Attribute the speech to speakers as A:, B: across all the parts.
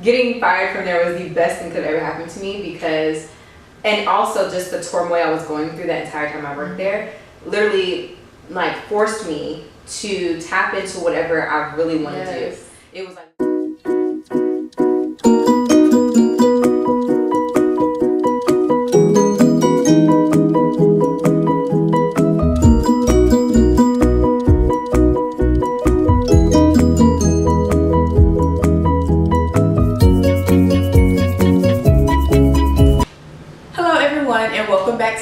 A: getting fired from there was the best thing that could ever happen to me because, and also just the turmoil I was going through that entire time I worked there, literally like forced me to tap into whatever I really wanted to do. It was like.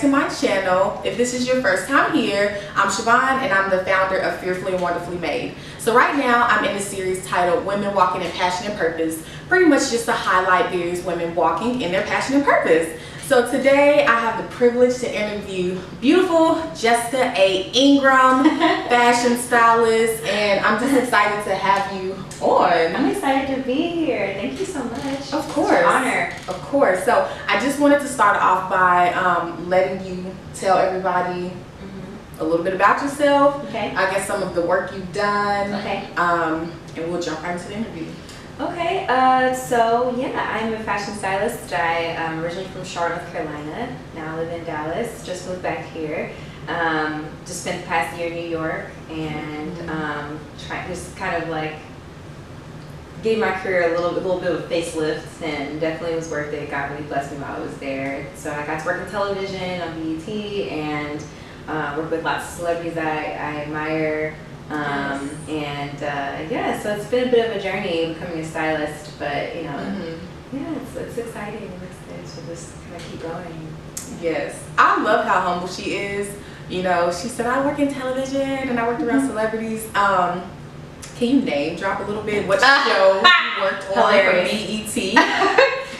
B: To my channel. If this is your first time here, I'm Siobhan and I'm the founder of Fearfully and Wonderfully Made. So right now I'm in a series titled Women Walking in Passion and Purpose, pretty much just to highlight various women walking in their passion and purpose. So today I have the privilege to interview beautiful Jessica A.Ingram, fashion stylist, and I'm just excited to have you on.
A: I'm excited to be here. Thank you so much.
B: Of course.
A: It's an honor.
B: Of course. So I just wanted to start off by letting you tell everybody a little bit about yourself.
A: Okay.
B: I guess some of the work you've done.
A: Okay.
B: And we'll jump right into the interview.
A: Okay, so yeah, I'm a fashion stylist. I'm originally from Charlotte, North Carolina. Now I live in Dallas. Just moved back here. Just spent the past year in New York and just kind of like gave my career a little bit of a facelift, and definitely was worth it. God really blessed me while I was there. So I got to work in television on BET and work with lots of celebrities that I admire. Yeah, so it's been a bit of a journey becoming a stylist, but you know, yeah, it's exciting. It's to just kind of keep going.
B: Yes, I love how humble she is. You know, she said I work in television and I worked around celebrities. Can you name drop a little bit what show you worked on for BET?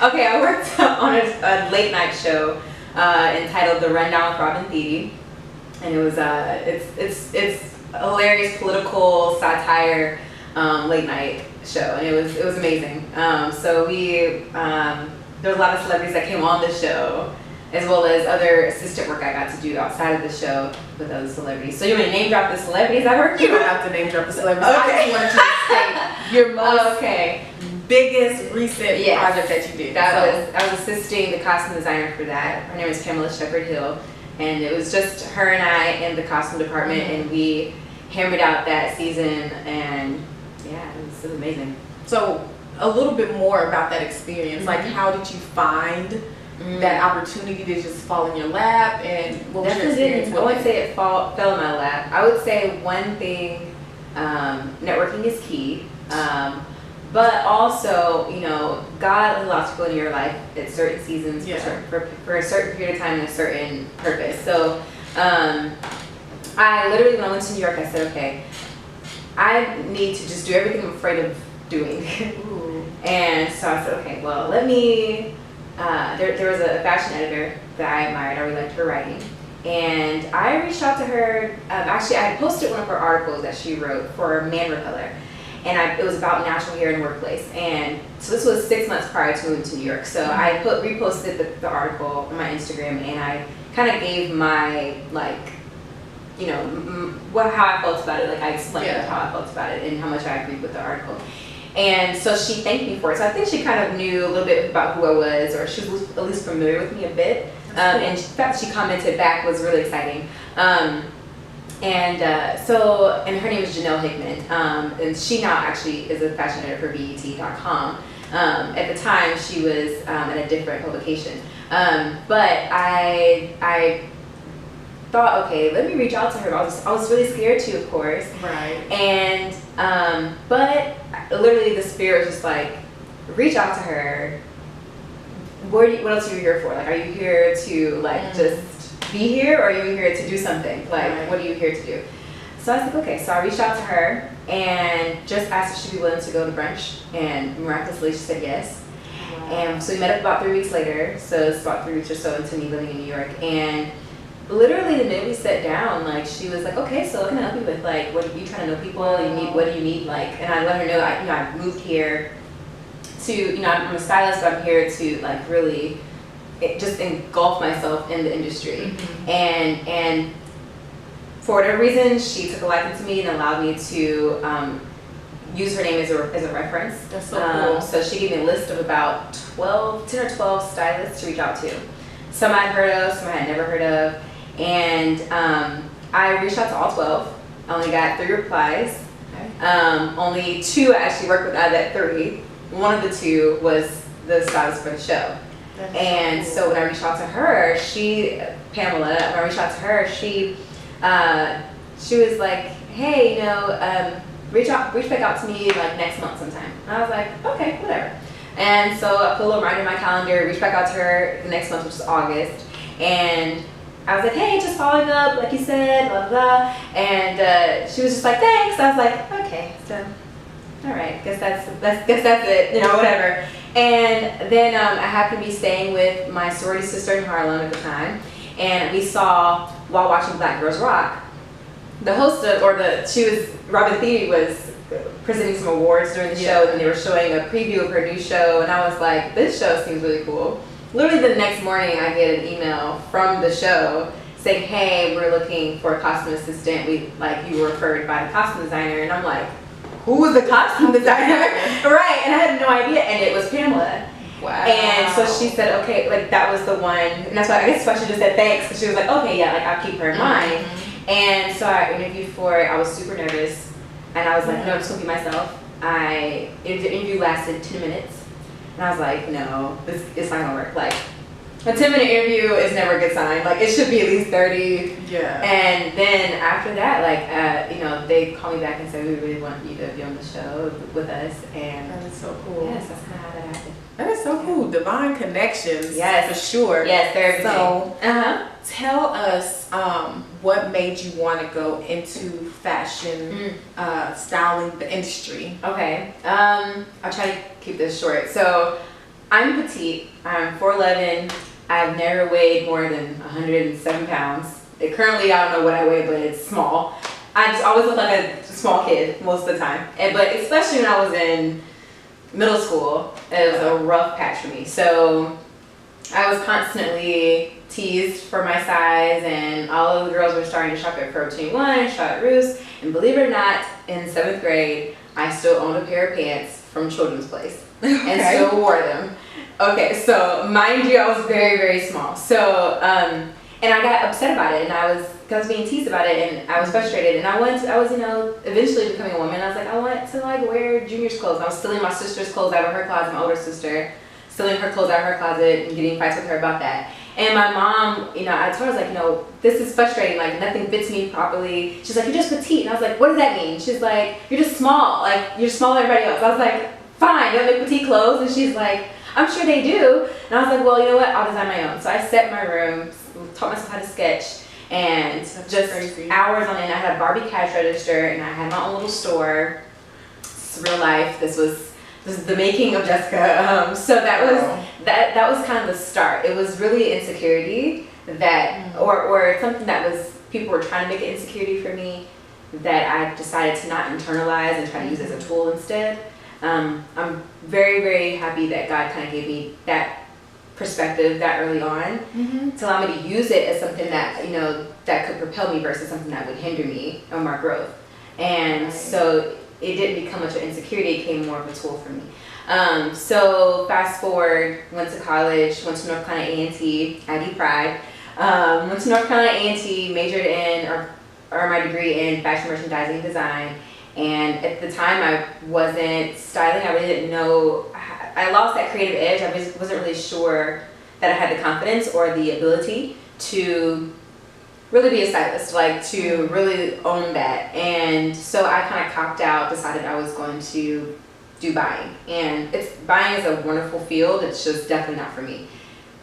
A: Okay, I worked on a late night show entitled The Rundown with Robin Thede, and it was it's hilarious political satire late night show, and it was amazing. So there was a lot of celebrities that came on the show, as well as other assistant work I got to do outside of the show with those celebrities. So you want to name drop the celebrities I worked with?
B: You don't have to name drop the celebrities.
A: Okay.
B: I just wanted to state your most biggest recent project that you did.
A: I was assisting the costume designer for that. Her name is Pamela Shepard Hill, and it was just her and I in the costume department, and we hammered out that season, and yeah, it was amazing.
B: So a little bit more about that experience. Like, how did you find that opportunity to just fall in your lap, and what was your experience with it?
A: I wouldn't say it fell in my lap. I would say one thing, networking is key, but also, you know, God allows people in your life at certain seasons for a certain period of time and a certain purpose. So I literally, when I went to New York, I said, okay, I need to just do everything I'm afraid of doing. And so I said, okay, well, let me, there was a fashion editor that I admired. I really liked her writing. And I reached out to her. Actually, I had posted one of her articles that she wrote for Man Repeller. And it was about natural hair in the workplace. And so this was 6 months prior to moving to New York. So I reposted the article on my Instagram, and I kind of gave my, like, you know, how I felt about it. Like, I explained how I felt about it and how much I agreed with the article. And so she thanked me for it. So I think she kind of knew a little bit about who I was, or she was at least familiar with me a bit. And the fact that she commented back was really exciting. And her name is Janelle Hickman. And she now actually is a fashion editor for BET.com. At the time, she was at a different publication. But I thought, okay, let me reach out to her. I was really scared too, of course.
B: Right.
A: And but literally the spirit was just like, reach out to her. What else are you here for? Like, are you here to like just be here, or are you here to do something? Like, what are you here to do? So I was like, okay. So I reached out to her and just asked if she'd be willing to go to brunch, and miraculously she said yes. And so we met up about 3 weeks later. So it's about 3 weeks or so into me living in New York, and literally the minute we sat down, like, she was like, okay, so what can I help you with? Like, what are you trying to know people? What do you need? Like, and I let her know, I moved here to, I'm a stylist, but I'm here to like really just engulf myself in the industry. And for whatever reason, she took a liking to me and allowed me to use her name as a reference.
B: That's so cool.
A: So she gave me a list of about 10 or 12 stylists to reach out to. Some I'd heard of, some I had never heard of. And I reached out to all 12. I only got 3 replies. Okay. Only 2 I actually worked with out of that 3. One of the 2 was the stylist for the show. That's and so when I reached out to her, Pamela, when I reached out to her, she was like, hey, reach back out to me like next month sometime. And I was like, okay, whatever. And so I put a little reminder in my calendar, reached back out to her the next month, which is August. And I was like, hey, just following up, like you said, blah, blah, blah. And she was just like, thanks. I was like, okay, so, all right, guess that's it, whatever. And then I happened to be staying with my sorority sister in Harlem at the time. And we saw, while watching Black Girls Rock, the host Robin Thede was presenting some awards during the show, and they were showing a preview of her new show, and I was like, this show seems really cool. Literally the next morning I get an email from the show saying, hey, we're looking for a costume assistant. You were referred by the costume designer, and I'm like, who was the costume designer? Right, and I had no idea, and it was Pamela.
B: Wow.
A: And so she said, okay, that was the one, and that's why I guess I should have said thanks, because she was like, okay, yeah, I'll keep her in mind. And so I interviewed for it. I was super nervous, and I was like, no, I'm just gonna be myself. The interview lasted 10 minutes, and I was like, no, it's not gonna work. Like, a 10-minute interview is never a good sign. Like, it should be at least 30.
B: Yeah.
A: And then after that, they called me back and said, we really want you to be on the show with us. And
B: that is so cool.
A: Yes, that's kind of how that happened.
B: That is so cool. Divine connections.
A: Yes,
B: for sure.
A: Yes, they're everything.
B: So, tell us what made you want to go into fashion, styling, the industry.
A: Okay. I'll try to keep this short. So, I'm petite. I'm 4'11". I've never weighed more than 107 pounds. Currently, I don't know what I weigh, but it's small. I just always look like a small kid most of the time. But especially when I was in middle school, it was a rough patch for me. So I was constantly teased for my size, and all of the girls were starting to shop at Forever 21, Charlotte Russe, and believe it or not, in 7th grade, I still owned a pair of pants from Children's Place and still wore them. Okay, so mind you, I was very, very small. So, and I got upset about it, and I was being teased about it, and I was frustrated, and I was, eventually becoming a woman. I was like, I want to wear Junior's clothes. I was stealing my sister's clothes out of her closet, my older sister, stealing her clothes out of her closet and getting fights with her about that. And my mom, I told her, this is frustrating, nothing fits me properly. She's like, you're just petite. And I was like, what does that mean? She's like, you're just small, you're smaller than everybody else. I was like, fine, you don't make petite clothes? And she's like, I'm sure they do. And I was like, well, you know what, I'll design my own. So I set my room, taught myself how to sketch, and
B: that's
A: just
B: crazy.
A: Hours on end. I had a Barbie cash register, and I had my own little store. It's real life. This is the making of Jessica. So that was kind of the start. It was really insecurity that, or something that was, people were trying to make it insecurity for me, that I decided to not internalize and try to use as a tool instead. I'm very, very happy that God kind of gave me that perspective that early on to allow me to use it as something that, that could propel me versus something that would hinder me on my growth. And so it didn't become much of an insecurity, it became more of a tool for me. So fast forward, went to college, went to North Carolina A&T, IB Pride. Went to North Carolina A&T, majored in, or my degree in fashion merchandising design. And at the time I wasn't styling, I really didn't know, I lost that creative edge. I wasn't really sure that I had the confidence or the ability to really be a stylist, to really own that. And so I kind of copped out, decided I was going to do buying. And buying is a wonderful field, it's just definitely not for me.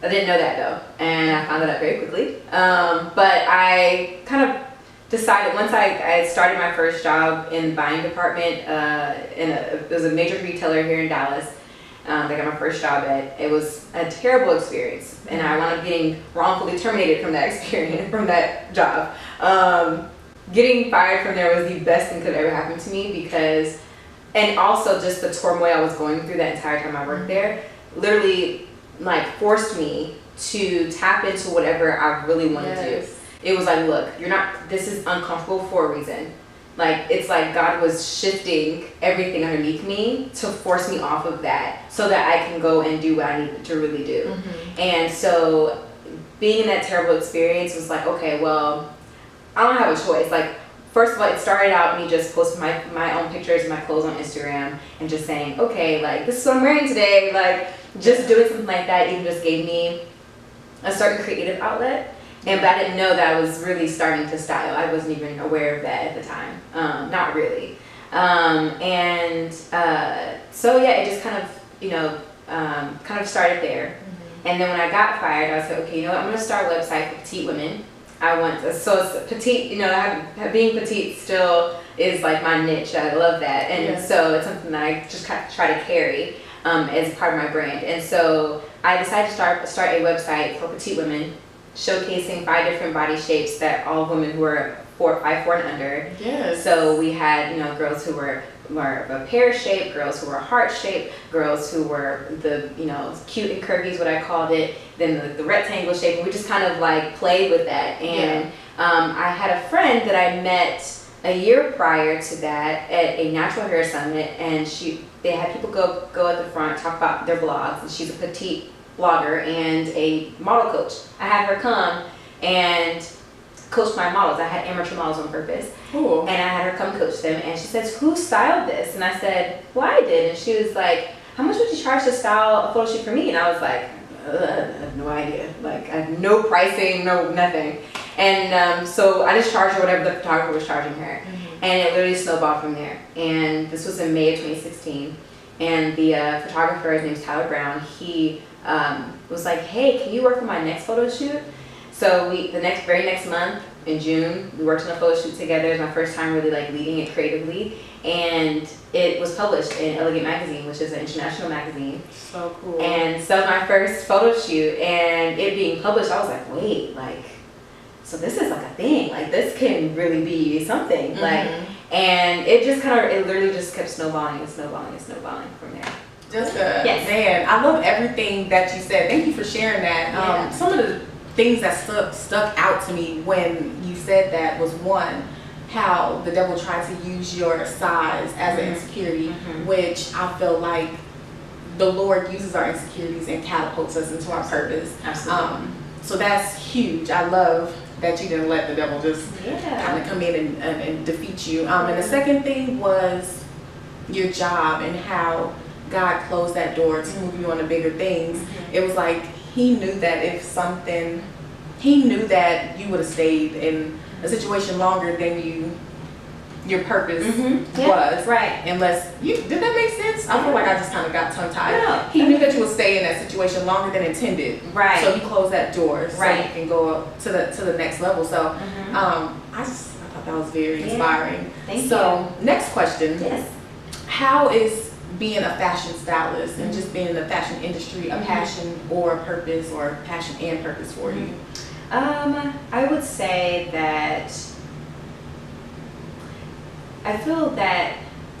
A: I didn't know that though, and I found that out very quickly. But I kind of decided, once I started my first job in the buying department, it was a major retailer here in Dallas. I got my first job at. It was a terrible experience, and I wound up getting wrongfully terminated from that experience, from that job. Getting fired from there was the best thing that could ever happen to me, because, and also just the turmoil I was going through that entire time I worked there, literally forced me to tap into whatever I really wanted to do. It was like, look, this is uncomfortable for a reason. Like, it's like God was shifting everything underneath me to force me off of that so that I can go and do what I need to really do. And so being in that terrible experience was like, okay, well, I don't have a choice. Like, first of all, it started out me just posting my own pictures of my clothes on Instagram and just saying, okay, like, this is what I'm wearing today. Like, just doing something like that even just gave me a certain creative outlet. But I didn't know that I was really starting to style. I wasn't even aware of that at the time. Not really. So yeah, it just kind of started there. And then when I got fired, I was like, okay, you know what? I'm going to start a website for petite women. So it's petite, being petite still is like my niche. I love that. And so it's something that I just try to carry as part of my brand. And so I decided to start a website for petite women, showcasing 5 different body shapes that all women who were 5'4" and under. Yes. So we had, girls who were more of a pear shape, girls who were heart shape, girls who were the, cute and curvy is what I called it, then the rectangle shape. And we just kind of like played with that. And I had a friend that I met a year prior to that at a natural hair summit, and they had people go at the front, talk about their blogs, and she's a petite blogger and a model coach. I had her come and coach my models. I had amateur models on purpose. Cool. And I had her come coach them, and she says, who styled this? And I said, well, I did. And she was like, how much would you charge to style a photo shoot for me? And I was like, I have no idea. Like, I have no pricing, no nothing. And so I just charged her whatever the photographer was charging her. And it literally snowballed from there. And this was in May of 2016. And the photographer, his name's Tyler Brown, he was like, hey, can you work on my next photo shoot? So very next month in June, we worked on a photo shoot together. It was my first time really like leading it creatively, and it was published in Elegant Magazine, which is an international magazine. So cool. And so my first photo shoot, and it being published, I was like, wait, like, so this is like a thing. Like, this can really be something. Like, and it literally just kept snowballing and snowballing and snowballing from there.
B: Man, I love everything that you said. Thank you for sharing that. Some of the things that stuck out to me when you said that was, one, how the devil tries to use your size as an insecurity, which I feel like the Lord uses our insecurities and catapults us into our purpose. Absolutely. So that's huge. I love that you didn't let the devil just kind of come in and defeat you. And the second thing was your job and how God closed that door to move you on to bigger things. It was like he knew that he knew that you would have stayed in a situation longer than your purpose was. Right. Unless did that make sense? I feel like I just kind of got tongue tied. No. He knew that you would stay in that situation longer than intended. Right. So he closed that door so you can go up to the next level. So I thought that was very inspiring. Thank you. Next question. Yes. How is being a fashion stylist and just being in the fashion industry a passion or a purpose, or passion and purpose for you?
A: I would say that I feel that,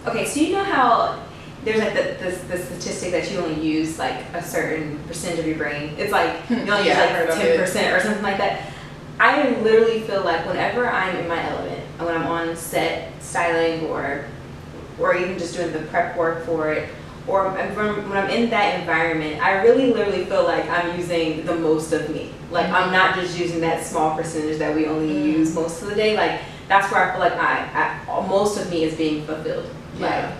A: okay, so you know how there's like the statistic that you only use like a certain percentage of your brain. It's like you only use like 10% or something like that. I literally feel like whenever I'm in my element, when I'm on set styling or even just doing the prep work for it, or when I'm in that environment, I really literally feel like I'm using the most of me. Like, I'm not just using that small percentage that we only use most of the day. Like, that's where I feel like I most of me is being fulfilled. Like,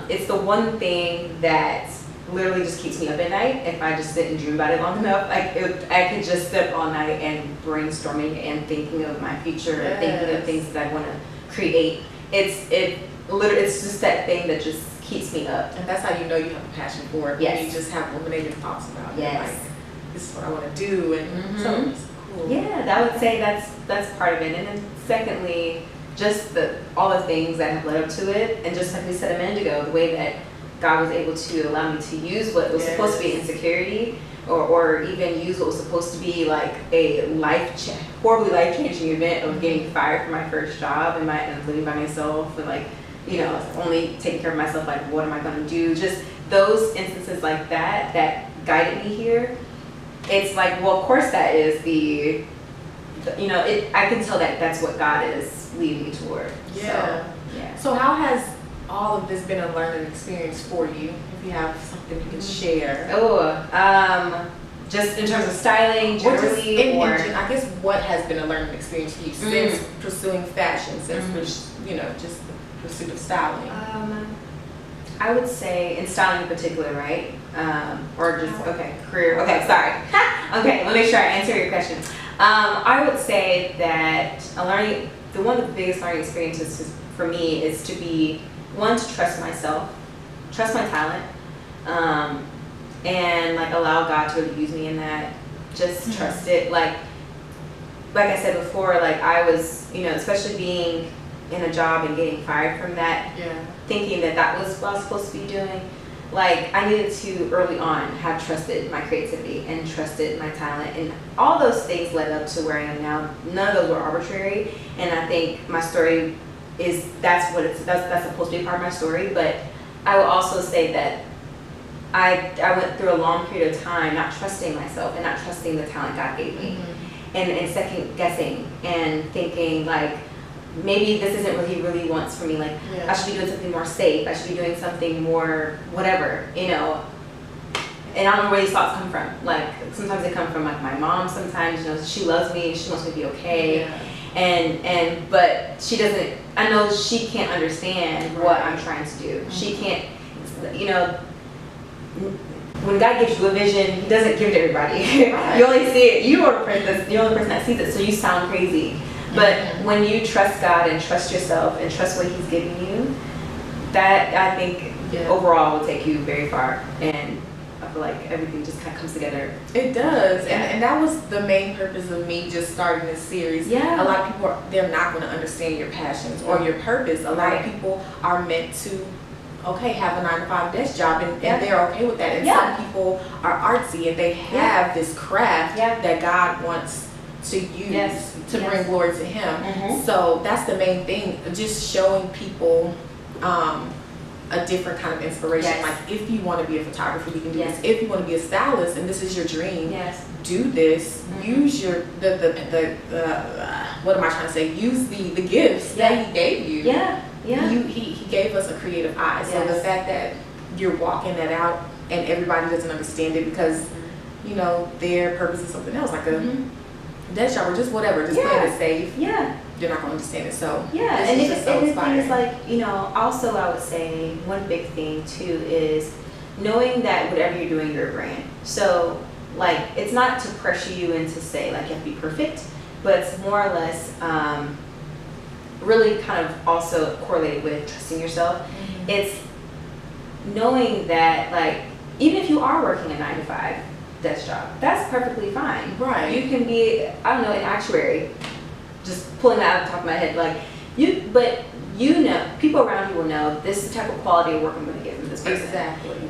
A: it's the one thing that literally just keeps me up at night if I just sit and dream about it long enough. Like, I could just sit all night and brainstorming and thinking of my future and thinking of things that I want to create. It's just that thing that just keeps me up.
B: And that's how you know you have a passion for it. Yes. You just have illuminated thoughts about it. Yes. Like, this is what I want to do. And so it's cool. Yeah,
A: I would say that's part of it. And then secondly, just all the things that have led up to it. And just like we said a minute ago, the way that God was able to allow me to use what was supposed to be insecurity, or even use what was supposed to be like a horribly life-changing event of getting fired from my first job and living by myself and like, only taking care of myself, like, what am I going to do? Just those instances like that guided me here. It's like, well, of course that is the you know, I can tell that that's what God is leading me toward.
B: Yeah. So how has all of this been a learning experience for you? If you have something you can share.
A: Just in terms of styling, generally, or
B: I guess what has been a learning experience for you since pursuing fashion, since you know, just the pursuit of styling?
A: I would say in styling in particular, right? Or just career. Okay, sorry. Okay, let me make sure I answer your question. I would say that one of the biggest learning experiences for me is to be to trust myself, trust my talent, and like allow God to really use me in that. Just trust it. Like I said before, like I was, you know, especially being in a job and getting fired from that, thinking that was what I was supposed to be doing. Like I needed to early on have trusted my creativity and trusted my talent, and all those things led up to where I am now. None of those were arbitrary, and I think my story that's supposed to be part of my story. But I will also say that I went through a long period of time not trusting myself and not trusting the talent God gave me, and second guessing and thinking like, maybe this isn't what he really wants for me. Like, I should be doing something more safe. I should be doing something more whatever, you know. And I don't know where these thoughts come from. Like, sometimes they come from like my mom. Sometimes, you know, she loves me. She wants me to be okay. But she doesn't. I know she can't understand what I'm trying to do. She can't. You know, when God gives you a vision, He doesn't give it to everybody. You only see it. You are the only person that sees it. So you sound crazy. But when you trust God and trust yourself and trust what He's giving you, that I think overall will take you very far. And I feel like everything just kind of comes together.
B: It does. And that was the main purpose of me just starting this series. A lot of people, they're not going to understand your passions or your purpose. A lot of people are meant to have a 9-to-5 desk job, and they're okay with that. And some people are artsy and they have this craft that God wants to use to bring glory to Him. So that's the main thing, just showing people a different kind of inspiration. Like, if you want to be a photographer, you can do this. If you want to be a stylist and this is your dream, do this. Use your what am I trying to say? Use the gifts that He gave you. He gave us a creative eye. So the fact that you're walking that out and everybody doesn't understand it because you know their purpose is something else, like a desk job or just whatever, just playing it safe. They're not going to understand it. So
A: and the thing is, like, you know, also I would say one big thing too is knowing that whatever you're doing, you're a brand. So like, it's not to pressure you into say like you have to be perfect, but it's more or less really kind of also correlated with trusting yourself. It's knowing that, like, even if you are working a 9-to-5 desk job, that's perfectly fine. You can be, I don't know, an actuary. Just pulling that out of the top of my head, like but you know, people around you will know this is the type of quality of work I'm going to get from this person.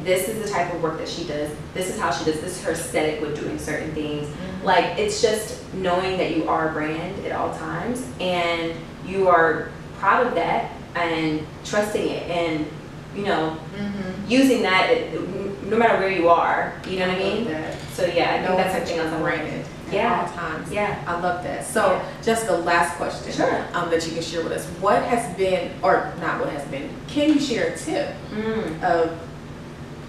A: This is the type of work that she does. This is how she does. This is her aesthetic with doing certain things. Like, it's just knowing that you are a brand at all times, and you are proud of that and trusting it, and you know, using that no matter where you are. You know what I mean? So I think that's something else I'm learning.
B: At all times. I love that. So just the last question that you can share with us. What has been, or not what has been, can you share a tip of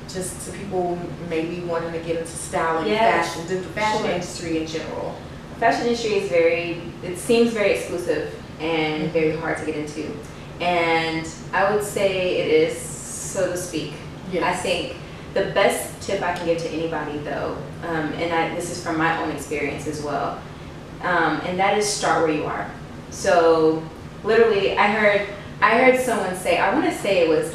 B: just to people maybe wanting to get into styling, fashion, the fashion industry in general?
A: Fashion industry is it seems very exclusive and very hard to get into. And I would say it is, so to speak. I think the best tip I can give to anybody, though, and this is from my own experience as well, and that is start where you are. So literally, I heard someone say, I want to say it was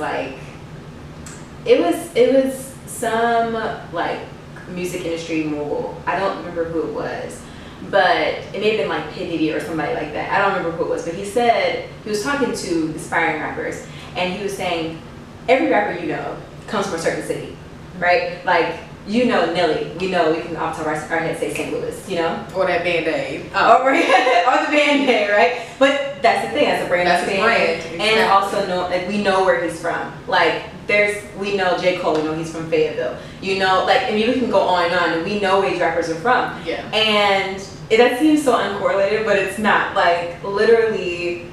A: some like music industry mogul. I don't remember who it was, but it may have been like P. Diddy or somebody like that. I don't remember who it was, but he said he was talking to aspiring rappers, and he was saying every rapper you know comes from a certain city. Right? Like, you know, Nelly, we know we can off the top of our head say St. Louis, you know?
B: Or that Band-Aid.
A: Or the Band-Aid, right? But that's the thing, that's a brand.
B: That's a brand.
A: Exactly. And also know, like, we know where he's from. Like, we know J. Cole, we know he's from Fayetteville. You know, like, I mean, we can go on and we know where these rappers are from.
B: Yeah.
A: And that seems so uncorrelated, but it's not. Like, literally,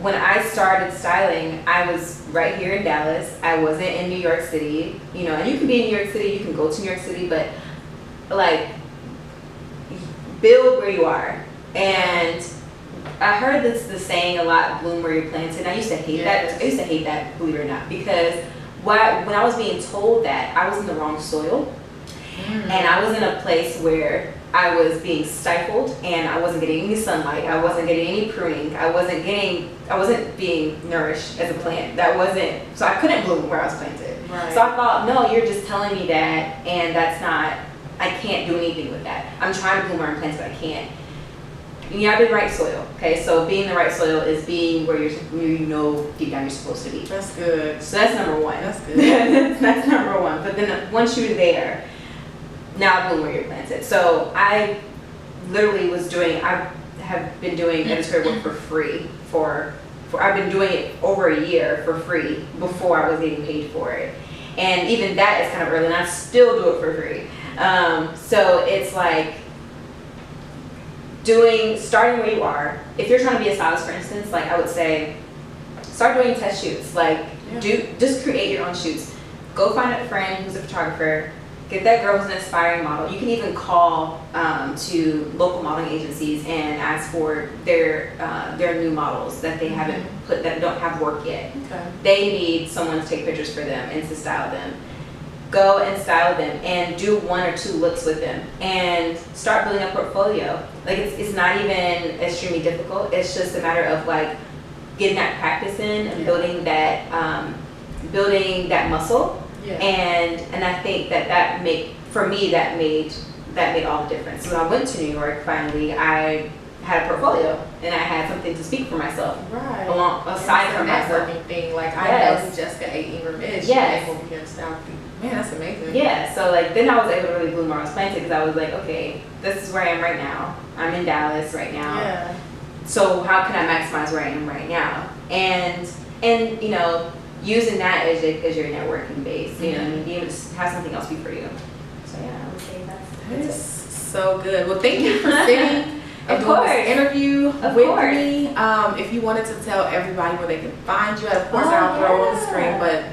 A: when I started styling, I was right here in Dallas. I wasn't in New York City, you know, and you can be in New York City, you can go to New York City, but like, build where you are. And I heard the saying a lot, bloom where you're planted. I used to hate that. I used to hate that, believe it or not, because when I was being told that, I was in the wrong soil. And I was in a place where I was being stifled and I wasn't getting any sunlight. I wasn't getting any pruning. I wasn't being nourished as a plant. So I couldn't bloom where I was planted.
B: Right.
A: So I thought, no, you're just telling me that, and that's not, I can't do anything with that. I'm trying to bloom where I'm planted, but I can't. You have the right soil, okay? So being in the right soil is being where you know deep down you're supposed to be.
B: That's good.
A: So that's number one.
B: That's good.
A: That's number one. But then once you're there, now bloom where you're planted. So I literally I have been doing editorial work for free I've been doing it over a year for free before I was getting paid for it. And even that is kind of early, and I still do it for free. So it's like starting where you are. If you're trying to be a stylist, for instance, like I would say, start doing test shoots. Like just create your own shoots. Go find a friend who's a photographer. Get that girl who's an aspiring model. You can even call to local modeling agencies and ask for their new models that they haven't that don't have work yet.
B: Okay.
A: They need someone to take pictures for them and to style them. Go and style them and do 1 or 2 looks with them and start building a portfolio. Like it's not even extremely difficult. It's just a matter of like getting that practice in and building that muscle. Yeah. And I think that made all the difference. When I went to New York, finally, I had a portfolio and I had something to speak for myself.
B: Right.
A: Aside from myself.
B: Networking thing, like I know who Jessica A.Ingram is.
A: Yes.
B: She came over here and styled people. Man, that's amazing.
A: Yeah. So like then I was able to really bloom where I was planted because I was like, okay, this is where I am right now. I'm in Dallas right now.
B: Yeah.
A: So how can I maximize where I am right now? And you know, using that as your networking base, you know, and be able to have something else be for you. So yeah, I would say that's it.
B: So good. Well, thank you for sitting and doing this interview with me. If you wanted to tell everybody where they can find you, of course I'll throw it on the screen, but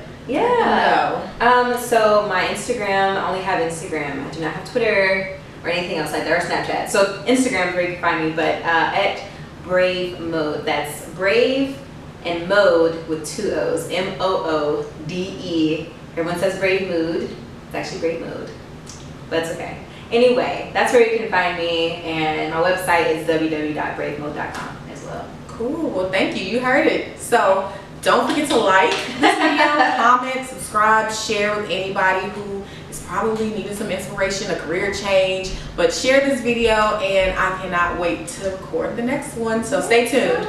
A: so my Instagram, I only have Instagram. I do not have Twitter or anything else like that, or Snapchat. So Instagram is where you can find me, but at Brave Mode. That's Brave and Mode with 2 O's, M-O-O-D-E. Everyone says Brave Mood. It's actually Brave Mode, but it's okay. Anyway, that's where you can find me, and my website is www.bravemode.com as well.
B: Cool. Well, thank you. You heard it. So don't forget to like this video, comment, subscribe, share with anybody who is probably needing some inspiration, a career change. But share this video, and I cannot wait to record the next one. So stay tuned.